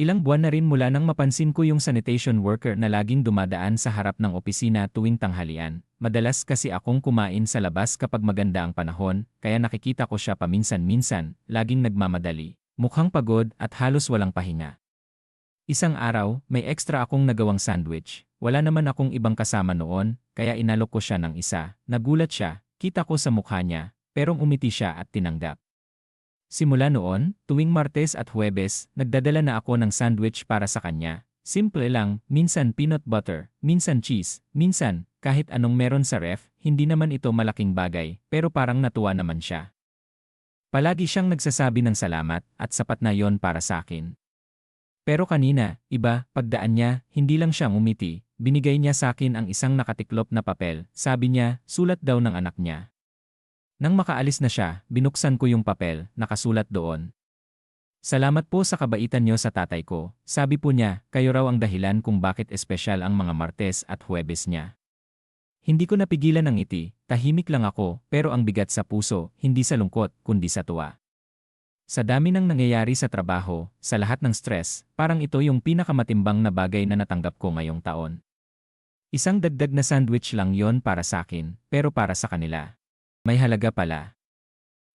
Ilang buwan na rin mula nang mapansin ko yung sanitation worker na laging dumadaan sa harap ng opisina tuwing tanghalian. Madalas kasi akong kumain sa labas kapag maganda ang panahon, kaya nakikita ko siya paminsan-minsan, laging nagmamadali, mukhang pagod at halos walang pahinga. Isang araw, may extra akong nagawang sandwich. Wala naman akong ibang kasama noon, kaya inalok ko siya ng isa. Nagulat siya, kita ko sa mukha niya, pero umiti siya at tinanggap. Simula noon, tuwing Martes at Huwebes, nagdadala na ako ng sandwich para sa kanya. Simple lang, minsan peanut butter, minsan cheese, minsan, kahit anong meron sa ref, hindi naman ito malaking bagay, pero parang natuwa naman siya. Palagi siyang nagsasabi ng salamat at sapat na yon para sa akin. Pero kanina, iba, pagdaan niya, hindi lang siyang umiti, binigay niya sa akin ang isang nakatiklop na papel, sabi niya, sulat daw ng anak niya. Nang makaalis na siya, binuksan ko yung papel, nakasulat doon. Salamat po sa kabaitan niyo sa tatay ko. Sabi po niya, kayo raw ang dahilan kung bakit espesyal ang mga Martes at Huwebes niya. Hindi ko napigilan ang ngiti, tahimik lang ako, pero ang bigat sa puso, hindi sa lungkot, kundi sa tuwa. Sa dami ng nangyayari sa trabaho, sa lahat ng stress, parang ito yung pinakamatimbang na bagay na natanggap ko ngayong taon. Isang dagdag na sandwich lang yon para sa akin, pero para sa kanila. May halaga pala.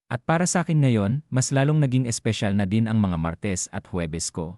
At para sa akin ngayon, mas lalong naging espesyal na din ang mga Martes at Huwebes ko.